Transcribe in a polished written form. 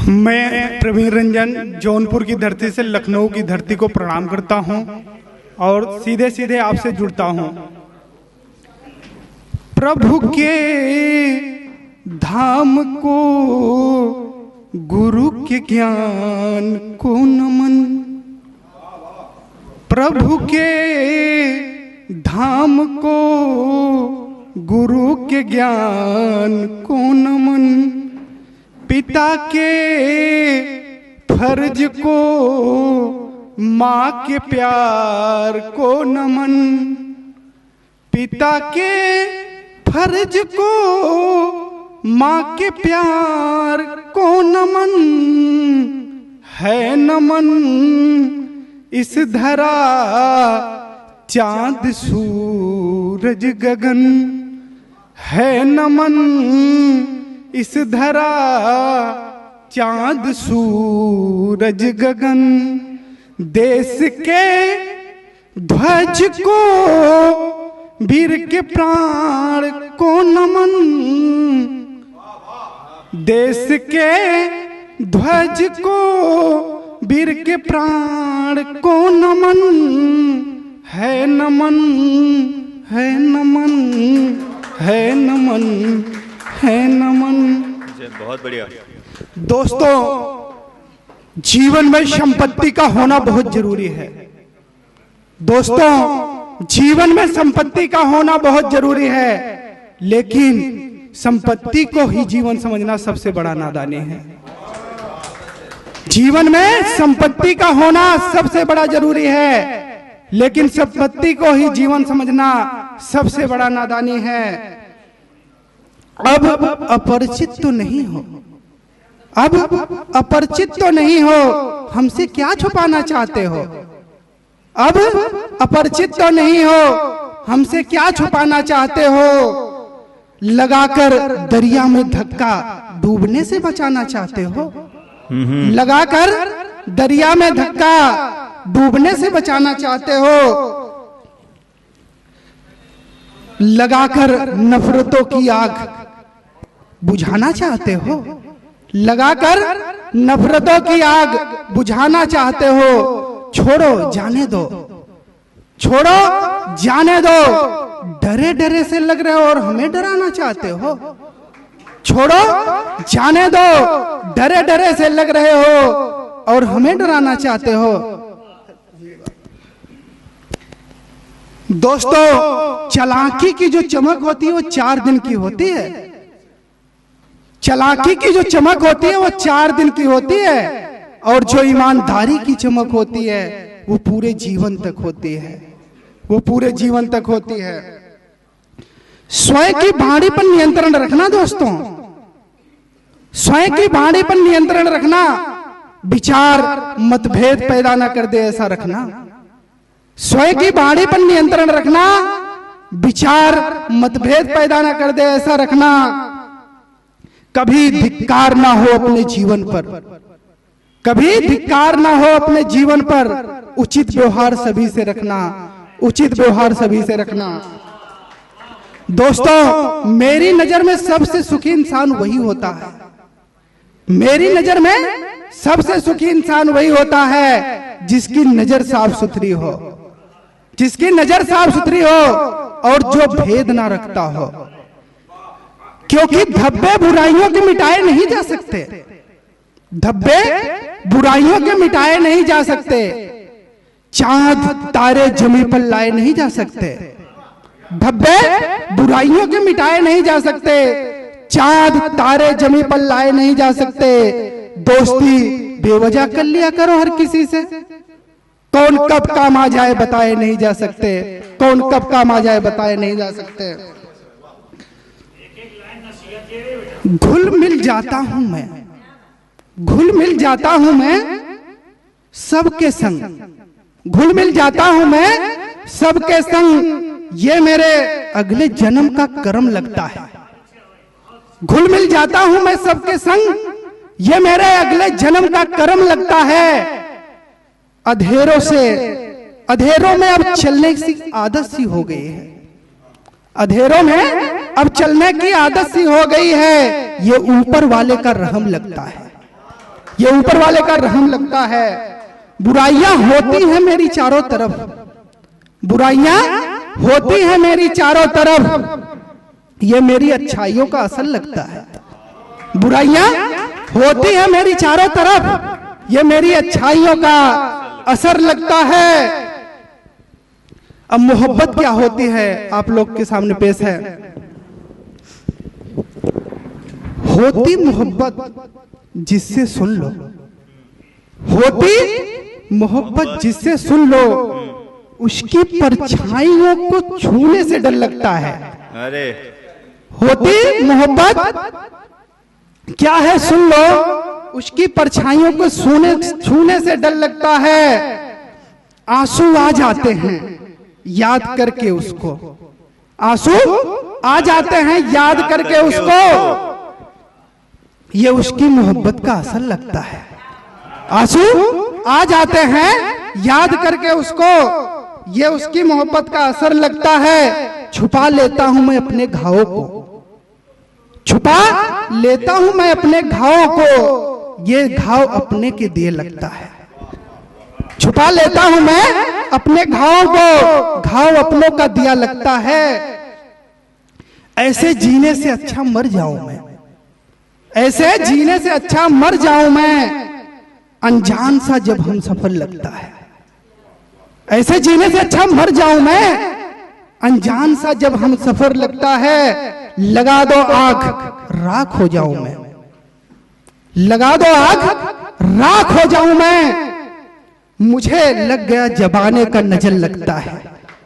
मैं प्रवीण रंजन जौनपुर की धरती से लखनऊ की धरती को प्रणाम करता हूं और सीधे सीधे आपसे जुड़ता हूं। प्रभु के धाम को, गुरु के ज्ञान को नमन। प्रभु के धाम को, गुरु के ज्ञान को नमन। पिता के फर्ज को, माँ के प्यार को नमन। पिता के फर्ज को, माँ के प्यार को नमन। है नमन इस धरा चांद सूरज गगन। है नमन इस धरा चांद सूरज गगन। देश के ध्वज को, वीर के प्राण को नमन। देश के ध्वज को, वीर के प्राण को नमन। है नमन, है नमन, है नमन, है नमन। बहुत बढ़िया। दोस्तों, जीवन में संपत्ति का होना बहुत जरूरी है। दोस्तों, जीवन में संपत्ति का होना बहुत जरूरी है, लेकिन संपत्ति को ही जीवन समझना सबसे बड़ा नादानी है। जीवन में संपत्ति का होना सबसे बड़ा जरूरी है, लेकिन संपत्ति को ही जीवन समझना सबसे बड़ा नादानी है। अब अपरिचित तो नहीं हो, अब अपरिचित तो नहीं हो, हमसे क्या छुपाना चाहते हो। अब अपरिचित तो नहीं हो, हमसे क्या छुपाना चाहते हो। लगाकर दरिया में धक्का, डूबने से बचाना चाहते हो। लगाकर दरिया में धक्का, डूबने से बचाना चाहते हो। लगाकर नफरतों की आग बुझाना चाहते हो। लगाकर नफरतों की आग बुझाना चाहते हो। छोड़ो जाने दो, छोड़ो जाने दो। डरे डरे से लग रहे हो और हमें डराना चाहते हो। छोड़ो जाने दो, डरे डरे से लग रहे हो और हमें डराना चाहते हो। दोस्तों, चालाकी की जो चमक होती है वो 4 दिन की होती है। चालाकी की जो चमक होती है वो 4 दिन की होती है, और जो ईमानदारी की चमक होती है वो पूरे जीवन तक होती है, वो पूरे जीवन तक होती है। स्वयं की वाणी पर नियंत्रण रखना दोस्तों, स्वयं की वाणी पर नियंत्रण रखना। विचार मतभेद पैदा ना कर दे ऐसा रखना। स्वयं की वाणी पर नियंत्रण रखना, विचार मतभेद पैदा ना कर दे ऐसा रखना। कभी धिक्कार ना हो अपने जीवन पर, कभी धिक्कार ना हो अपने जीवन पर। उचित व्यवहार सभी से रखना, उचित व्यवहार सभी से रखना। दोस्तों, मेरी नजर में सबसे सुखी इंसान वही होता है, मेरी नजर में सबसे सुखी इंसान वही होता है जिसकी नजर साफ सुथरी हो, जिसकी नजर साफ सुथरी हो और जो भेद ना रखता हो। क्योंकि धब्बे बुराइयों के मिटाए नहीं जा सकते, धब्बे बुराइयों के मिटाए नहीं जा सकते। चांद तारे जमी पर लाए नहीं जा सकते, धब्बे बुराइयों के मिटाए नहीं जा सकते। चांद तारे जमी पर लाए नहीं जा सकते। दोस्ती बेवजह कर लिया करो हर किसी से। कौन कब काम आ जाए बताए नहीं जा सकते, कौन कब काम आ जाए बताए नहीं जा सकते। घुल मिल जाता हूं मैं, घुल मिल जाता हूं मैं सबके संग, घुल मिल जाता हूं मैं सबके संग। ये मेरे अगले जन्म का कर्म लगता है। घुल मिल जाता हूं मैं सबके संग, ये मेरे अगले जन्म का कर्म लगता है। अंधेरों से, अंधेरों में अब चलने की आदत सी हो गई है, अंधेरों में अब चलने की आदत सी हो गई है। ये ऊपर वाले का रहम लगता है, ये ऊपर वाले का रहम लगता है। बुराइयां होती हैं मेरी चारों तरफ, बुराइयां होती हैं मेरी चारों तरफ, ये मेरी अच्छाइयों का असर लगता है। बुराइयां होती हैं मेरी चारों तरफ, ये मेरी अच्छाइयों का असर लगता है। अब मोहब्बत क्या होती है आप लोग के सामने पेश है। होती मोहब्बत जिससे सुन लो, होती मोहब्बत जिससे सुन लो, उसकी परछाइयों को छूने से डर लगता है। अरे होती मोहब्बत क्या है सुन लो, उसकी परछाइयों को छूने से डर लगता है। आंसू आ जाते हैं याद करके उसको, आंसू आ जाते हैं याद करके उसको, ये उसकी मोहब्बत का असर लगता है। आंसू आ जाते हैं याद करके उसको, ये उसकी मोहब्बत का असर लगता है। छुपा लेता हूं मैं अपने घावों को, छुपा लेता हूं मैं अपने घावों को, ये घाव अपने के दिए लगता है। छुपा लेता हूं मैं अपने घावों को, घाव अपनों का दिया लगता है। ऐसे जीने से अच्छा मर जाऊं मैं, ऐसे जीने से अच्छा मर जाऊं मैं, अनजान सा जब हम सफर लगता है। ऐसे जीने से अच्छा मर जाऊं मैं, अनजान सा जब हम सफर लगता है। लगा दो आग राख हो जाऊं मैं, लगा दो आग राख हो जाऊं मैं, मुझे लग गया जबाने का नजर लगता है।